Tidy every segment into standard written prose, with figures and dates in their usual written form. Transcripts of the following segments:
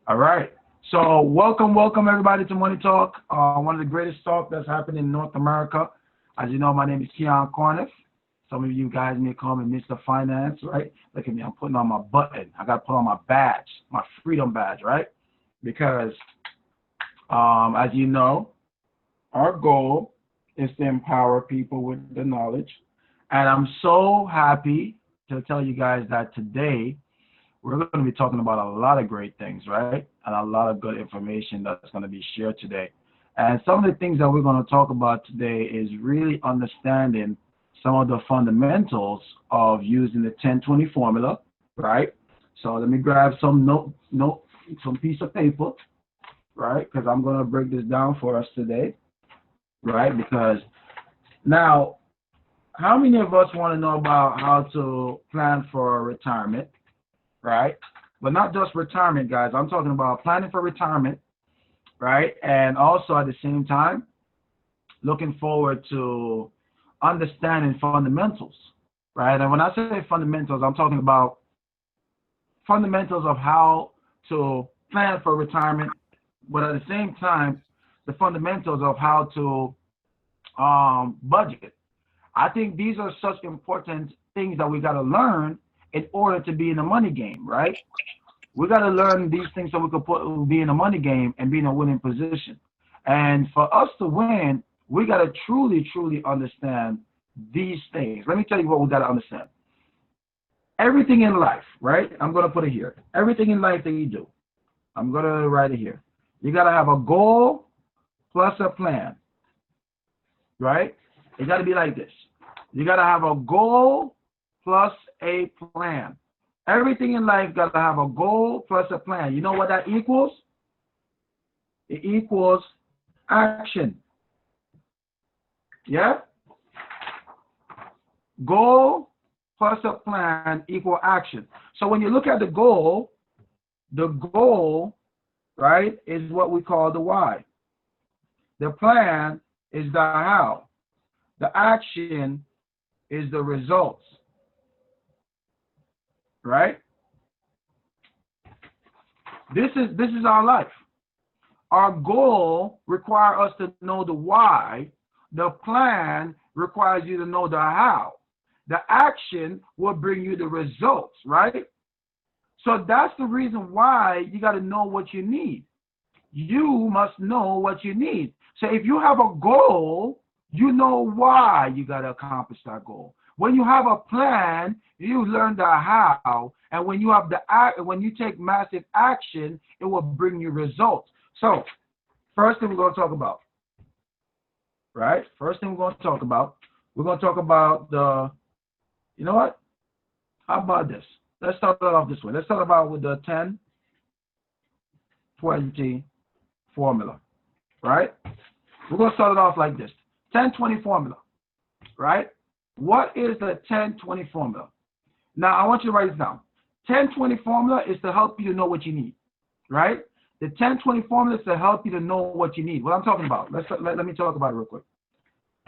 All right. So welcome everybody to Money Talk. One of the greatest talk that's happening in North America. As you know, my name is Keyon Corniffe. Some of you guys may call me Mr. Finance, right? Look at me, I'm putting on my button. I got to put on my badge, my freedom badge, right? Because as you know, our goal is to empower people with the knowledge. And I'm so happy to tell you guys that today we're going to be talking about a lot of great things, right? And a lot of good information that's going to be shared today. And some of the things that we're going to talk about today is really understanding some of the fundamentals of using the 10-20 formula, right? So let me grab some some piece of paper, right? Because I'm going to break this down for us today, right? Because now, how many of us want to know about how to plan for retirement, right? But not just retirement, guys. I'm talking about planning for retirement, right? And also at the same time, looking forward to understanding fundamentals, right? And when I say fundamentals, I'm talking about fundamentals of how to plan for retirement, but at the same time, the fundamentals of how to budget. I think these are such important things that we got to learn in order to be in the money game, right? We got to learn these things so we can be in a money game and be in a winning position. And for us to win, we got to truly understand these things. Let me tell you what we got to understand. Everything in life, right? I'm going to put it here. Everything in life that you do, I'm going to write it here. You got to have a goal plus a plan, right? It got to be like this. You got to have a goal plus a plan. Everything in life got to have a goal plus a plan. You know what that equals? It equals action. Yeah? Goal plus a plan equal action. So when you look at the goal, right, is what we call the why. The plan is the how. The action is the results. Right? This is our life. Our goal requires us to know the why. The plan requires you to know the how. The action will bring you the results, right? So that's the reason why you got to know what you need. You must know what you need. So if you have a goal, you know why you got to accomplish that goal. When you have a plan, you learn the how, and when you take massive action, it will bring you results. So, first thing we're going to talk about, right? First thing we're going to talk about you know what? How about this? Let's start it off this way. Let's start about with the 10-20 formula, right? We're going to start it off like this. 10-20 formula, right? What is the 10-20 formula? Now, I want you to write this down. 10-20 formula is to help you to know what you need, right? The 10-20 formula is to help you to know what you need. What I'm talking about, let me talk about it real quick.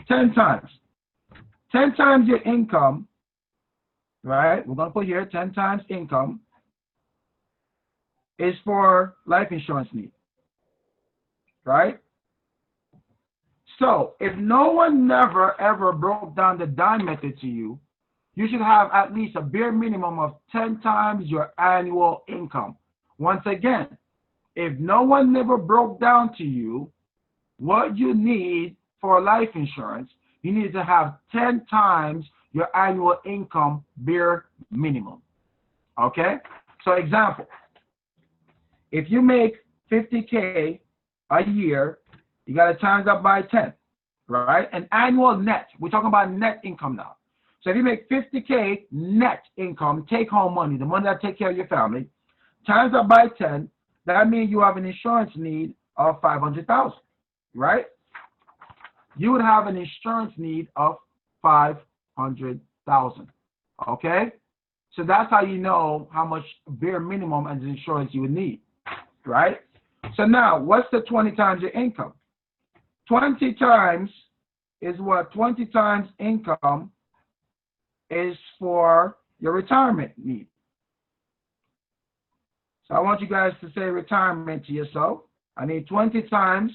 10 times. 10 times your income, right? We're going to put here 10 times income is for life insurance need, right? So if no one never ever broke down the dime method to you, you should have at least a bare minimum of 10 times your annual income. Once again, if no one never broke down to you what you need for life insurance, you need to have 10 times your annual income bare minimum. Okay? So example, if you make 50K a year, you got to times that by 10, right? An annual net. We're talking about net income now. So if you make 50K net income, take home money, the money that take care of your family, times that by 10, that means you have an insurance need of 500,000, right? You would have an insurance need of 500,000. Okay? So that's how you know how much bare minimum as insurance you would need, right? So now, what's the 20 times your income? 20 times is what? 20 times income is for your retirement need. So I want you guys to say retirement to yourself. I need 20 times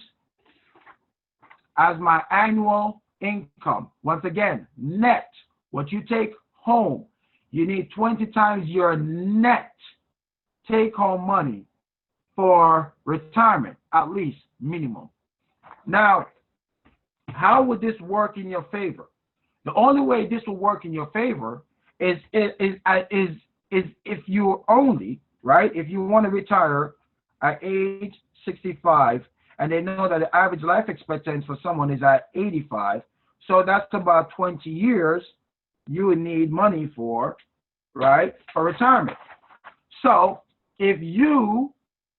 as my annual income. Once again, net, what you take home. You need 20 times your net take-home money for retirement, at least minimum. Now, how would this work in your favor? The only way this will work in your favor is if you only, right, if you want to retire at age 65, and they know that the average life expectancy for someone is at 85, so that's about 20 years you would need money for, right, for retirement. So if you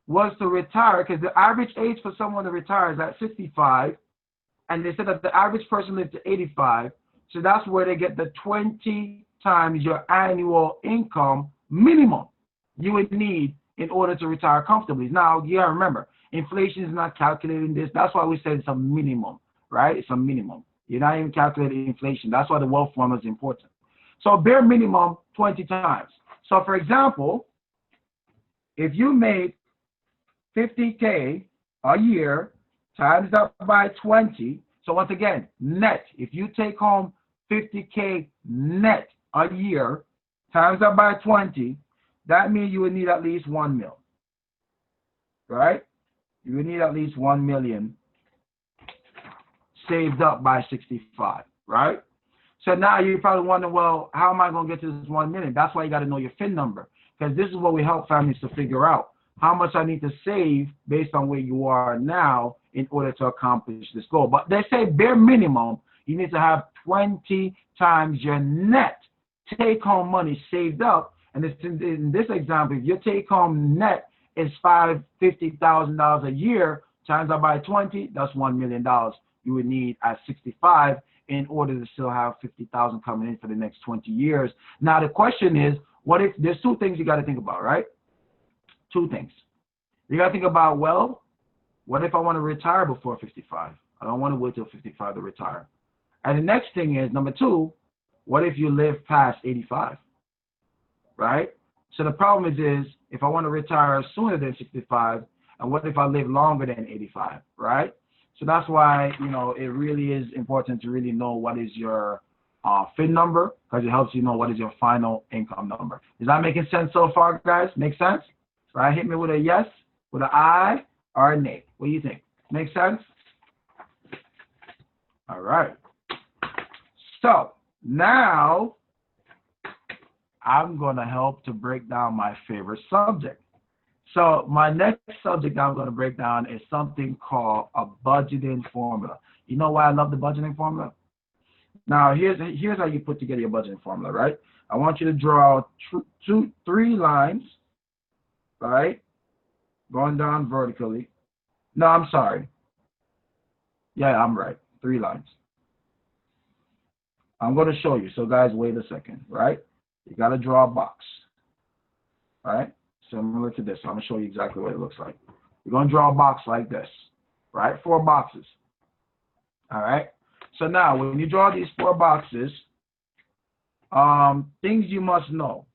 was to retire, because the average age for someone to retire is at 65, and they said that the average person lives to 85, so that's where they get the 20 times your annual income minimum you would need in order to retire comfortably. Now, you gotta remember, inflation is not calculating this. That's why we said it's a minimum, right? It's a minimum. You're not even calculating inflation. That's why the wealth formula is important. So bare minimum 20 times. So for example, if you make 50K a year times that by 20, so once again, net, if you take home 50K net a year times that by 20, that means you would need at least 1 mil, right? You would need at least 1 million saved up by 65, right? So now you're probably wondering, well, how am I going to get to this 1 million? That's why you got to know your FIN number, because this is what we help families to figure out how much I need to save based on where you are now in order to accomplish this goal. But they say bare minimum, you need to have 20 times your net take-home money saved up. And in this example, if your take-home net is $50,000 a year, times that by 20, that's $1 million you would need at 65 in order to still have 50,000 coming in for the next 20 years. Now, the question is, what if there's two things you got to think about, right? Two things. You got to think about, well, what if I want to retire before 55? I don't want to wait till 55 to retire. And the next thing is, number two, what if you live past 85, right? So the problem is if I want to retire sooner than 65, and what if I live longer than 85, right? So that's why, you know, it really is important to really know what is your FIN number, because it helps you know what is your final income number. Is that making sense so far, guys? Make sense? Right? Hit me with a yes, with an I, or a nay. What do you think? Make sense? All right. So now I'm going to help to break down my favorite subject. So my next subject I'm going to break down is something called a budgeting formula. You know why I love the budgeting formula? Now, here's how you put together your budgeting formula, right? I want you to draw three lines, right? Going down vertically. No, I'm sorry. Yeah, I'm right. 3 lines. I'm going to show you. So, guys, wait a second, right? You got to draw a box, right? Similar to this. I'm going to show you exactly what it looks like. You're going to draw a box like this, right? 4 boxes. All right? So now, when you draw these 4 boxes, things you must know.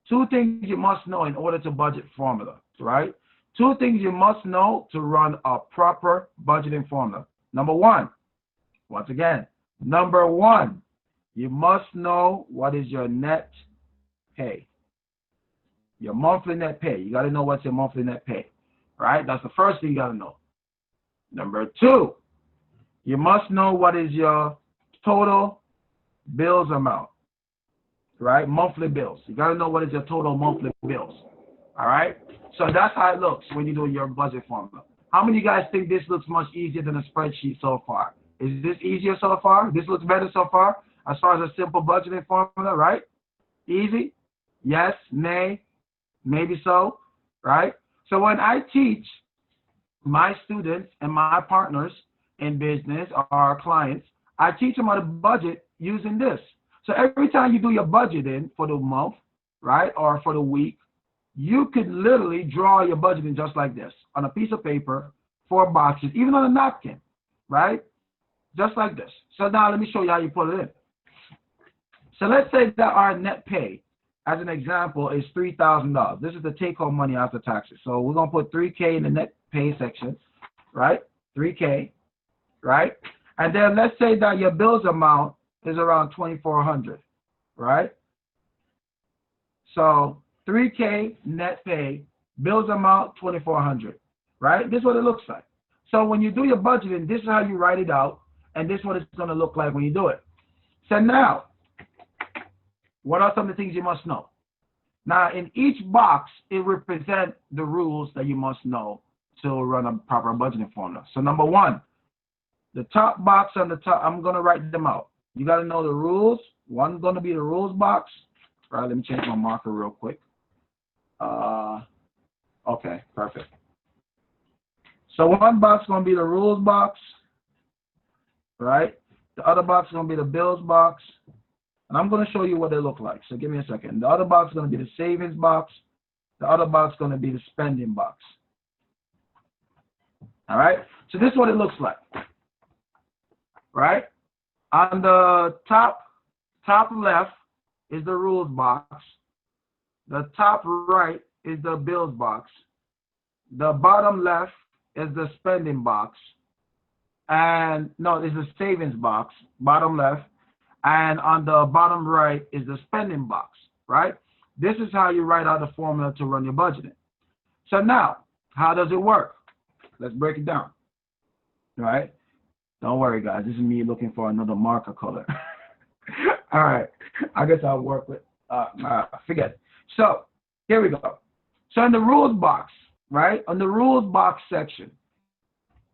2 things you must know in order to budget formula, right? 2 things you must know to run a proper budgeting formula. Number 1, once again, number 1, you must know what is your net pay. Your monthly net pay. You got to know what's your monthly net pay, right? That's the first thing you got to know. Number 2, you must know what is your total bills amount, right? Monthly bills. You got to know what is your total monthly bills, all right? So that's how it looks when you do your budget formula. How many of you guys think this looks much easier than a spreadsheet so far? Is this easier so far? This looks better so far as far as a simple budgeting formula, right? Easy? Yes, nay, maybe so, right? So when I teach my students and my partners in business or our clients, I teach them how to budget using this. So every time you do your budgeting for the month, right, or for the week, you could literally draw your budgeting just like this on a piece of paper, 4 boxes, even on a napkin, right? Just like this. So now let me show you how you put it in. So let's say that our net pay as an example, is $3,000. This is the take-home money after taxes. So we're going to put 3K in the net pay section, right? 3K, right? And then let's say that your bills amount is around 2,400, right? So 3K net pay, bills amount 2,400, right? This is what it looks like. So when you do your budgeting, this is how you write it out, and this is what it's going to look like when you do it. So now, what are some of the things you must know? Now, in each box, it represents the rules that you must know to run a proper budgeting formula. So number one, the top box on the top, I'm going to write them out. You got to know the rules. One's going to be the rules box. All right, let me change my marker real quick. Okay, perfect. So one box is going to be the rules box, right? The other box is going to be the bills box. And I'm going to show you what they look like. So give me a second. The other box is going to be the savings box. The other box is going to be the spending box. All right? So this is what it looks like. Right? On the top left is the rules box. The top right is the bills box. The bottom left is the spending box. And no, it's the savings box, bottom left. And on the bottom right is the spending box, right? This is how you write out the formula to run your budgeting. So now, how does it work? Let's break it down, all right? Don't worry, guys. This is me looking for another marker color. All right. I guess I'll work with, forget it. So here we go. So in the rules box, right, on the rules box section,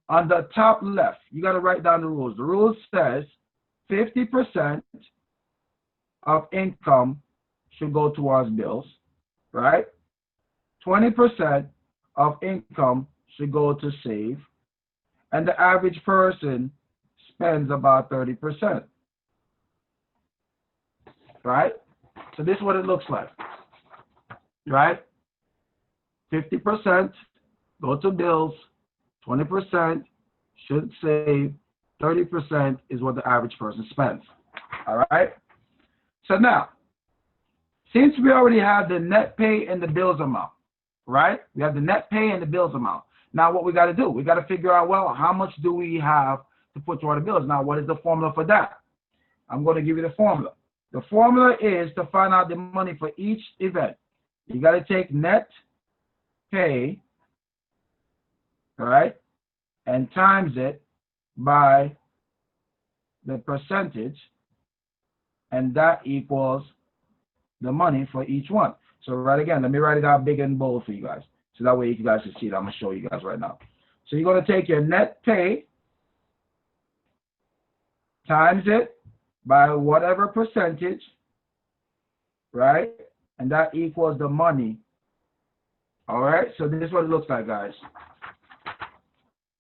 on the top left, you got to write down the rules. The rules says 50% of income should go towards bills, right? 20% of income should go to save, and the average person spends about 30%, right? So this is what it looks like, right? 50% go to bills, 20% should save, 30% is what the average person spends. All right? So now, since we already have the net pay and the bills amount, right? We have the net pay and the bills amount. Now what we got to do, we got to figure out, well, how much do we have to put toward the bills? Now, what is the formula for that? I'm going to give you the formula. The formula is to find out the money for each event. You got to take net pay, all right, and times it by the percentage, and that equals the money for each one. So right again, let me write it out big and bold for you guys, so that way you guys can see it. I'm going to show you guys right now. So you're going to take your net pay times it by whatever percentage, right, and that equals the money. All right, so this is what it looks like, guys.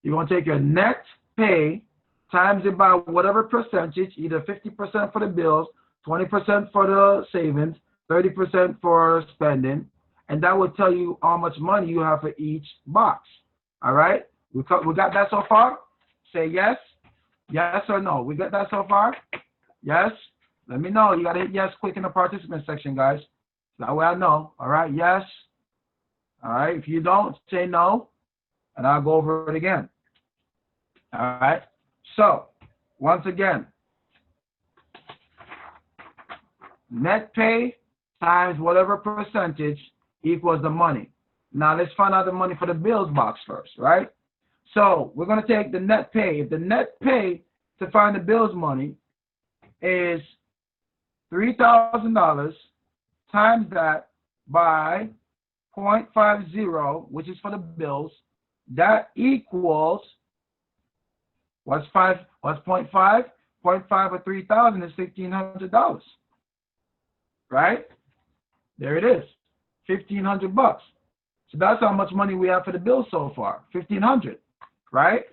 You're going to take your net pay times it by whatever percentage, either 50% for the bills, 20% for the savings, 30% for spending, and that will tell you how much money you have for each box. All right? We got that so far? Say yes. Yes or no? We got that so far? Yes? Let me know. You got to hit yes quick in the participant section, guys. That way I know. All right? Yes. All right? If you don't, say no, and I'll go over it again. All right? So, once again, net pay times whatever percentage equals the money. Now, let's find out the money for the bills box first, right? So, we're going to take the net pay. If the net pay to find the bills money is $3,000, times that by 0.50, which is for the bills, that equals, what's 0.5? 0.5 of 3,000 is $1,500, right? There it is, $1,500 bucks. So that's how much money we have for the bills so far, $1,500, right?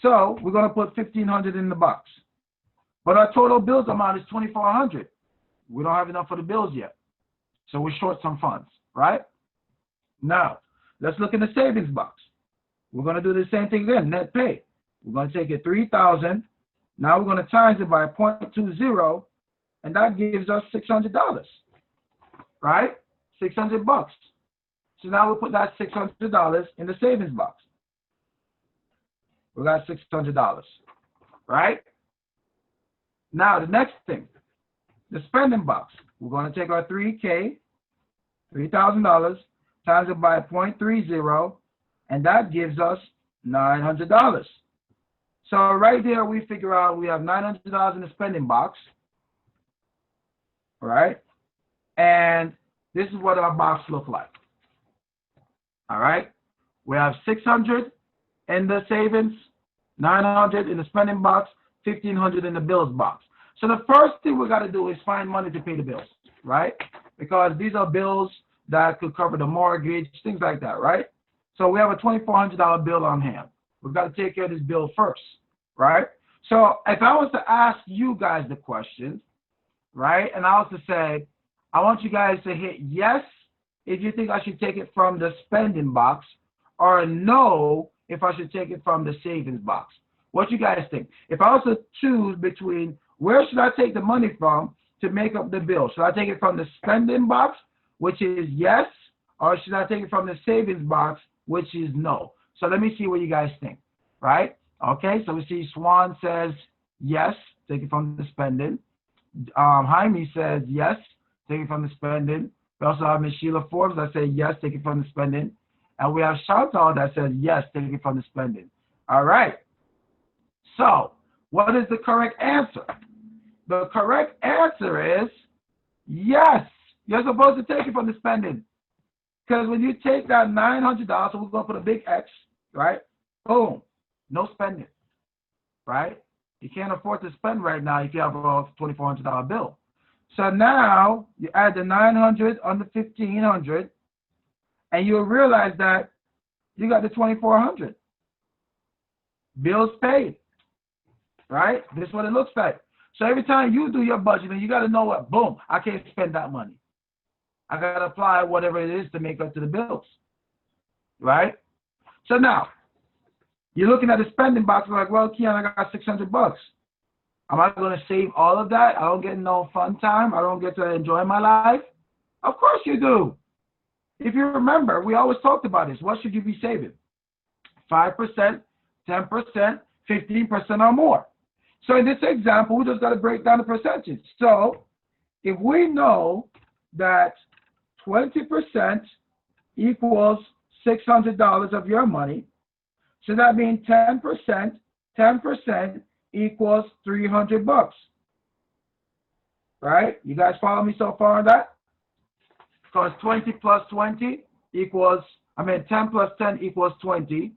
So we're going to put $1,500 in the box. But our total bills amount is $2,400. We don't have enough for the bills yet. So we're short some funds, right? Now, let's look in the savings box. We're going to do the same thing again, net pay. We're going to take it $3,000. Now we're going to times it by 0.20, and that gives us $600, right? $600. So now we put that $600 in the savings box. We got $600, right? Now the next thing, the spending box. We're going to take our $3,000, times it by 0.30, and that gives us $900. So right there, we figure out we have $900 in the spending box, right? And this is what our box looks like. All right, we have 600 in the savings, 900 in the spending box, 1,500 in the bills box. So the first thing we got to do is find money to pay the bills, right? Because these are bills that could cover the mortgage, things like that, right? So we have a $2,400 bill on hand. We've got to take care of this bill first, right? So if I was to ask you guys the question, right, and I was to say, I want you guys to hit yes if you think I should take it from the spending box, or no if I should take it from the savings box. What you guys think? If I was to choose between where should I take the money from to make up the bill, should I take it from the spending box, which is yes, or should I take it from the savings box, which is no? So let me see what you guys think, right? Okay, so we see Swan says yes, take it from the spending. Jaime says yes, take it from the spending. We also have Ms. Sheila Forbes that says yes, take it from the spending. And we have Chantal that says yes, take it from the spending. All right. So what is the correct answer? The correct answer is yes. You're supposed to take it from the spending. Because when you take that $900, so we're going to put a big X, right? Boom. No spending, right? You can't afford to spend right now if you have a $2,400 bill. So now you add the 900 on the 1,500, and you'll realize that you got the 2,400. Bills paid, right? This is what it looks like. So every time you do your budgeting, you got to know what, boom, I can't spend that money. I got to apply whatever it is to make up to the bills, right? So now, you're looking at the spending box, like, well, Keyon, I got $600. Am I going to save all of that? I don't get no fun time. I don't get to enjoy my life. Of course you do. If you remember, we always talked about this. What should you be saving? 5%, 10%, 15% or more. So in this example, we just got to break down the percentage. So if we know that 20% equals $600 of your money, so that means 10% equals $300. Right? You guys follow me so far on that? Because 20 plus 20 equals, 10 plus 10 equals 20.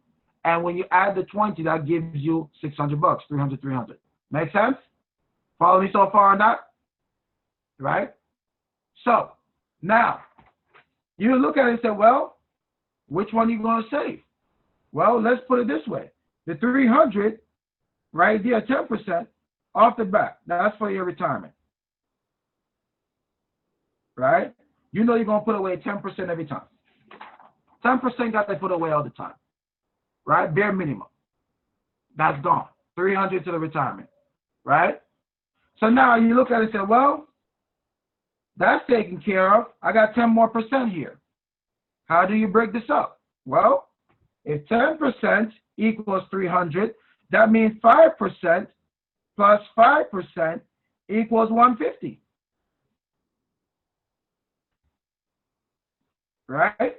And when you add the 20, that gives you $600, 300. Make sense? Follow me so far on that? Right? So, now, you look at it and say, well, which one are you going to save? Well, let's put it this way. The 300, right there, 10% off the bat. That's for your retirement. Right? You know you're going to put away 10% every time. 10% got to put away all the time. Right? Bare minimum. That's gone. 300 to the retirement. Right? So now you look at it and say, well, that's taken care of. I got 10% more here. How do you break this up? Well, if 10% equals 300, that means 5% plus 5% equals 150. Right?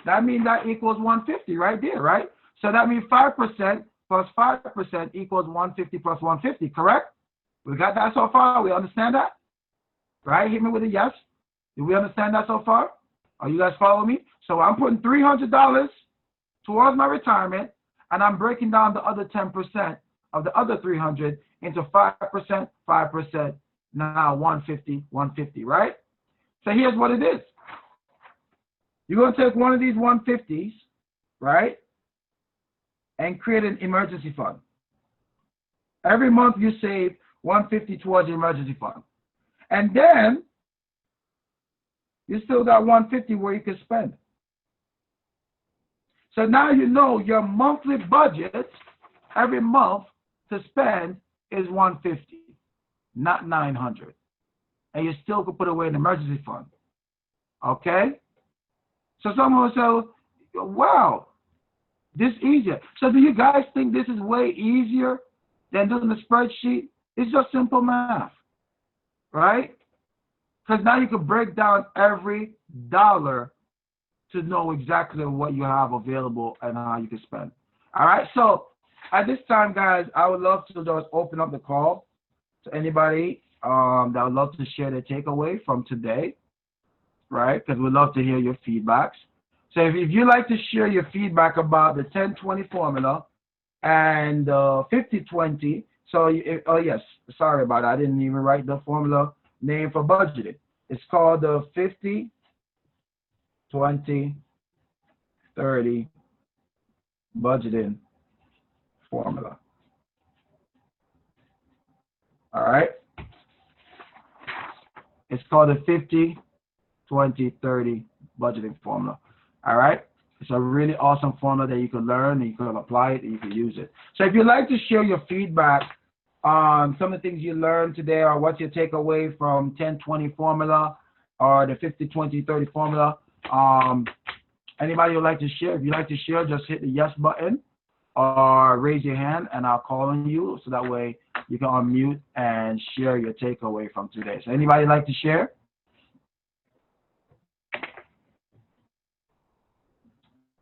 That means that equals 150 right there, right? So that means 5% plus 5% equals 150 plus 150, correct? We got that so far? We understand that? Right? Hit me with a yes. Do we understand that so far? Are you guys following me? So I'm putting $300 towards my retirement, and I'm breaking down the other 10% of the other 300 into 5%, 5%, now 150, right? So here's what it is. You're going to take one of these 150s, right, and create an emergency fund. Every month you save 150 towards your emergency fund. And then you still got 150 where you can spend. So now you know your monthly budget every month to spend is 150. not 900. And you still could put away an emergency fund. Okay? So someone will say, wow, this is easier. So do you guys think this is way easier than doing the spreadsheet? It's just simple math, right? Because now you can break down every dollar to know exactly what you have available and how you can spend. All right, so at this time, guys, I would love to just open up the call to anybody that would love to share their takeaway from today, right? Because we'd love to hear your feedbacks. So if you'd like to share your feedback about the 10-20 formula and 50-20, so, oh yes, sorry about that. I didn't even write the formula name for budgeting. It's called the 50-20-30 budgeting formula. All right? It's called the 50-20-30 budgeting formula. All right? It's a really awesome formula that you can learn, and you can apply it, and you can use it. So if you'd like to share your feedback on some of the things you learned today, or what's your takeaway from 10-20 formula or the 50-20-30 formula, anybody would like to share? If you'd like to share, just hit the yes button or raise your hand, and I'll call on you, so that way you can unmute and share your takeaway from today. So anybody like to share?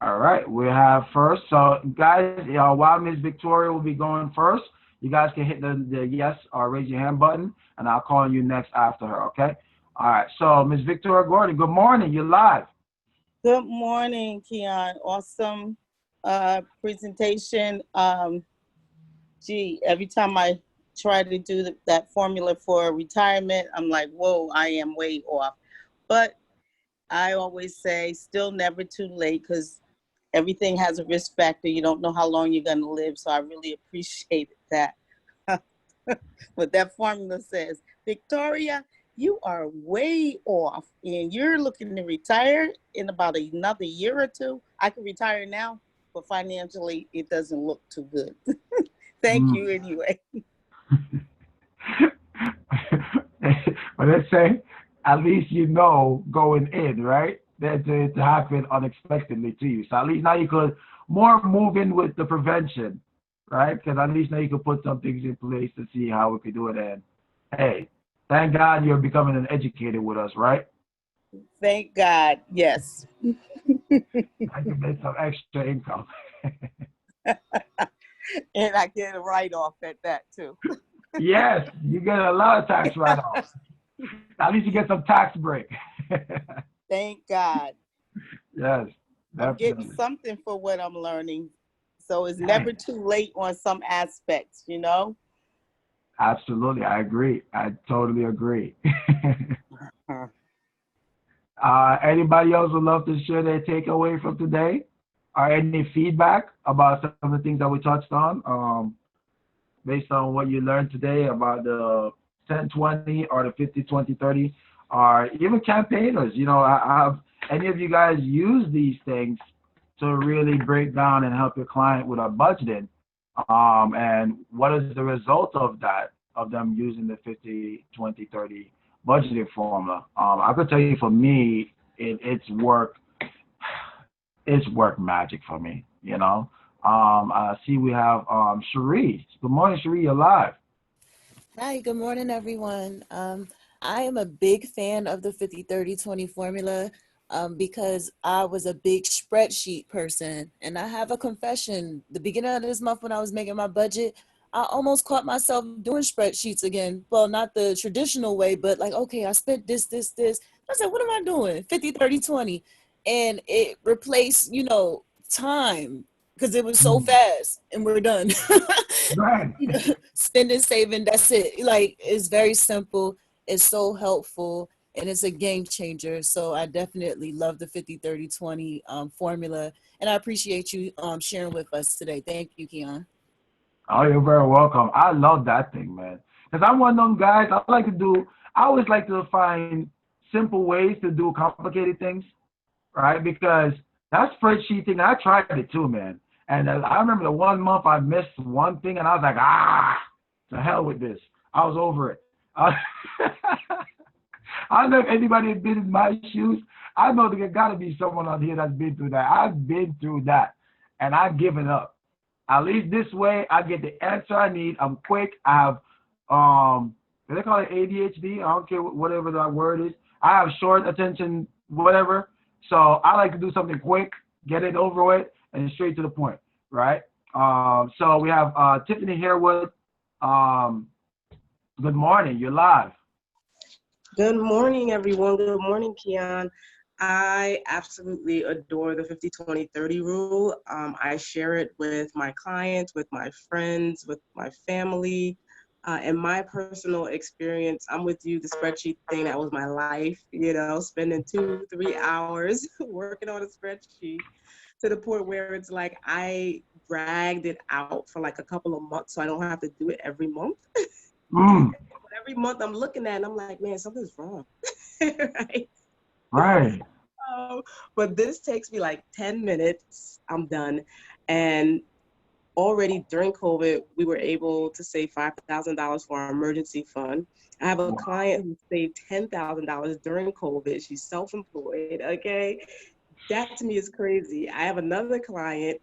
All right, we have first. So guys, while Ms. Victoria will be going first, you guys can hit the yes or raise your hand button, and I'll call you next after her, okay? All right, so Ms. Victoria Gordon, good morning. You're live. Good morning, Keyon. Awesome presentation. Every time I try to do that formula for retirement, I'm like, whoa, I am way off. But I always say still never too late, because everything has a risk factor. You don't know how long you're going to live. So I really appreciate that. But that formula says, Victoria, you are way off and you're looking to retire in about another year or two. I can retire now, but financially it doesn't look too good. Thank you anyway. But let's say, at least you know going in, right? That it happened unexpectedly to you. So at least now you could more move in with the prevention, right? Because at least now you could put some things in place to see how we could do it. And hey, thank God you're becoming an educator with us, right? Thank God, yes. I can make some extra income. And I get a write-off at that too. Yes, you get a lot of tax write-off. At least you get some tax break. Thank God. Yes, definitely. I'm getting something for what I'm learning. So it's never too late on some aspects, you know? Absolutely, I agree. I totally agree. Anybody else would love to share their takeaway from today? Or any feedback about some of the things that we touched on, based on what you learned today about the 10-20 or the 50-20-30, or even campaigners? You know, have any of you guys use these things to really break down and help your client with our budgeting? And what is the result of that, of them using the 50-20-30 budgeting formula? I could tell you, for me, it's work magic for me, you know. I see we have Cherie. Good morning, Cherie. You're live. Hi, good morning, everyone. I am a big fan of the 50-30-20 formula because I was a big spreadsheet person. And I have a confession. The beginning of this month, when I was making my budget, I almost caught myself doing spreadsheets again. Well, not the traditional way, but like, okay, I spent this. I said, what am I doing? 50-30-20. And it replaced, time, because it was so fast and we're done. Right. Spending, saving, that's it. Like, it's very simple. It's so helpful, and it's a game changer. So I definitely love the 50-30-20 formula, and I appreciate you sharing with us today. Thank you, Keyon. Oh, you're very welcome. I love that thing, man. Because I'm one of them guys, I always like to find simple ways to do complicated things, right? Because that spreadsheet thing, I tried it too, man. And I remember the 1 month I missed one thing, and I was like, to hell with this. I was over it. I, I don't know if anybody has been in my shoes. I know there got to be someone on here that's been through that. I've been through that, and I've given up. At least this way, I get the answer I need. I'm quick. I have, what they call it, ADHD. I don't care whatever that word is. I have short attention, whatever. So I like to do something quick, get it over with, and straight to the point, right? So we have Tiffany Harewood. Good morning. You're live. Good morning, everyone. Good morning, Keyon. I absolutely adore the 50-20-30 rule. I share it with my clients, with my friends, with my family. And my personal experience, I'm with you, the spreadsheet thing, that was my life, spending 2-3 hours working on a spreadsheet to the point where it's like I dragged it out for like a couple of months so I don't have to do it every month. Every month I'm looking at it and I'm like, man, something's wrong. Right? Right. But this takes me like 10 minutes. I'm done. And already during COVID, we were able to save $5,000 for our emergency fund. I have a client who saved $10,000 during COVID. She's self-employed, okay? That to me is crazy. I have another client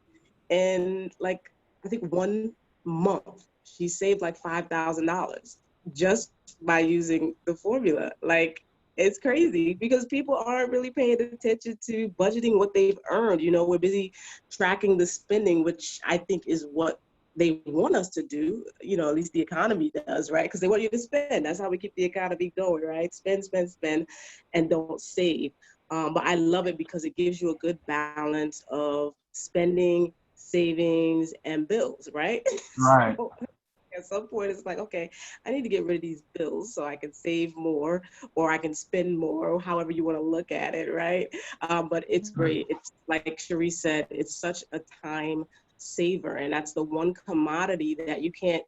in like, I think 1 month, she saved like $5,000 just by using the formula. Like, it's crazy because people aren't really paying attention to budgeting what they've earned. We're busy tracking the spending, which I think is what they want us to do, at least the economy does, right? Because they want you to spend. That's how we keep the economy going, right? Spend, spend, spend, and don't save. But I love it because it gives you a good balance of spending, savings, and bills, right? Right. So, at some point, it's like, okay, I need to get rid of these bills so I can save more or I can spend more, or however you want to look at it, right? But it's great. It's like Cherie said, it's such a time saver, and that's the one commodity that you can't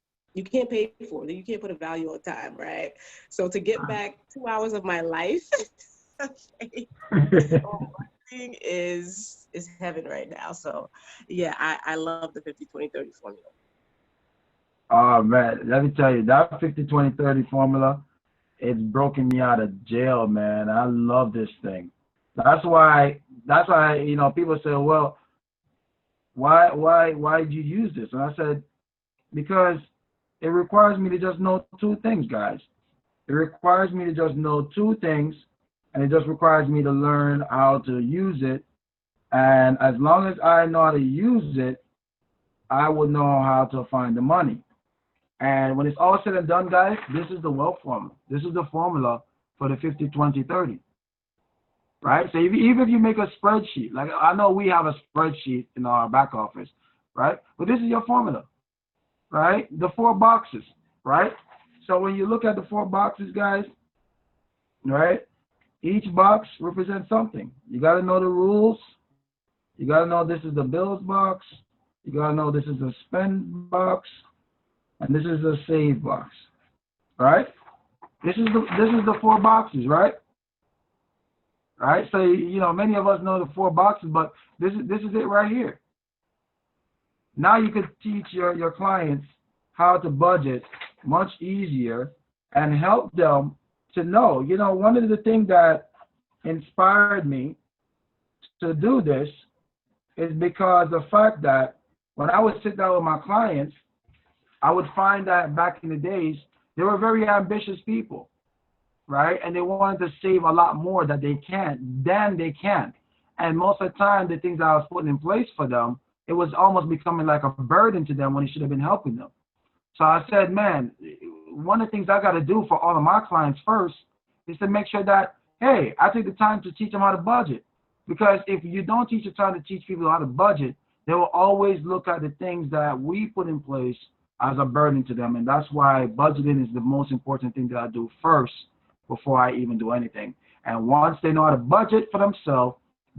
pay for, that you can't put a value on time, right? So to get back 2 hours of my life, okay, is heaven right now. So yeah, I love the 50-20-30 formula. Oh man, let me tell you, that 50-20-30 formula, it's broken me out of jail, man. I love this thing. That's why, people say, well, why did you use this? And I said, because it requires me to just know two things, guys. It requires me to just know two things, and it just requires me to learn how to use it. And as long as I know how to use it, I will know how to find the money. And when it's all said and done, guys, this is the wealth formula. This is the formula for the 50-20-30, right? So even if you make a spreadsheet, like I know we have a spreadsheet in our back office, right? But this is your formula, right? The 4 boxes, right? So when you look at the 4 boxes, guys, right, each box represents something. You got to know the rules. You got to know this is the bills box. You got to know this is the spend box. And this is the save box, right? This is the 4 boxes, right? Right. So many of us know the 4 boxes, but this is it right here. Now you could teach your clients how to budget much easier and help them to know. One of the things that inspired me to do this is because the fact that when I would sit down with my clients, I would find that back in the days, they were very ambitious people, right? And they wanted to save a lot more than they can. And most of the time, the things I was putting in place for them, it was almost becoming like a burden to them when it should have been helping them. So I said, man, one of the things I got to do for all of my clients first is to make sure that, hey, I take the time to teach them how to budget. Because if you don't teach the time to teach people how to budget, they will always look at the things that we put in place as a burden to them. And that's why budgeting is the most important thing that I do first before I even do anything. And once they know how to budget for themselves,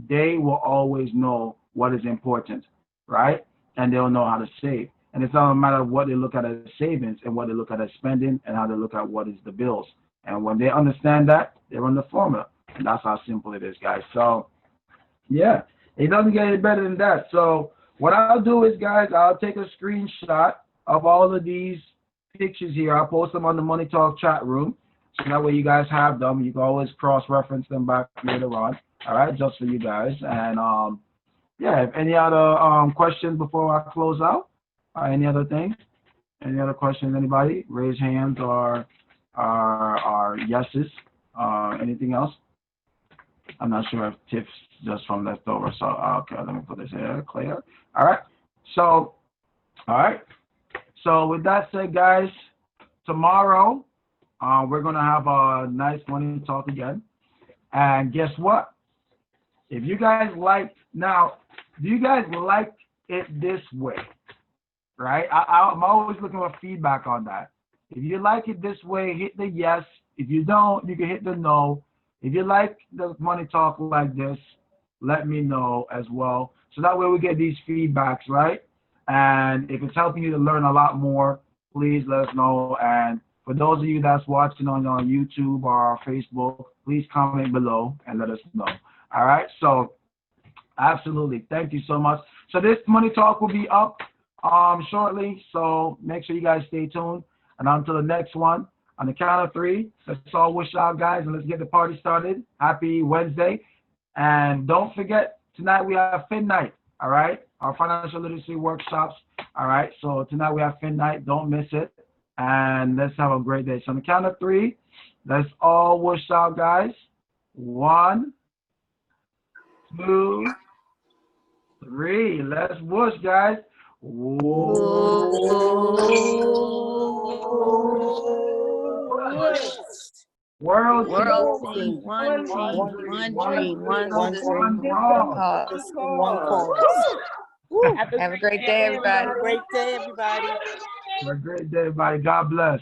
they will always know what is important, right? And they'll know how to save. And it's not a matter of what they look at as savings and what they look at as spending and how they look at what is the bills. And when they understand that, they run the formula. And that's how simple it is, guys. So, yeah, it doesn't get any better than that. So what I'll do is, guys, I'll take a screenshot of all of these pictures here. I'll post them on the Money Talk chat room. So that way you guys have them. You can always cross-reference them back later on. All right, just for you guys. And yeah, if any other questions before I close out? Any other things? Any other questions, anybody? Raise hands or yeses. Anything else? I'm not sure if Tiff's just from leftover. So, okay, let me put this here, clear. All right. So, all right. So with that said, guys, tomorrow we're going to have a nice Money Talk again. And guess what? If you guys like, now, do you guys like it this way? Right? I'm always looking for feedback on that. If you like it this way, hit the yes. If you don't, you can hit the no. If you like the Money Talk like this, let me know as well. So that way we get these feedbacks, right? And if it's helping you to learn a lot more, please let us know. And for those of you that's watching on YouTube or Facebook, please comment below and let us know. All right? So absolutely. Thank you so much. So this Money Talk will be up shortly. So make sure you guys stay tuned. And until the next one, on the count of 3, let's all wish out, guys, and let's get the party started. Happy Wednesday. And don't forget, tonight we have Fin Night, all right? Our financial literacy workshops, all right? So tonight we have Fin Night. Don't miss it. And let's have a great day. So on the count of 3, let's all wish out, guys. 1, 2, 3. Let's whoosh, guys. World team, one dream, one cause. Have a great day, everybody. Great day, everybody. Have a great day, everybody. God bless.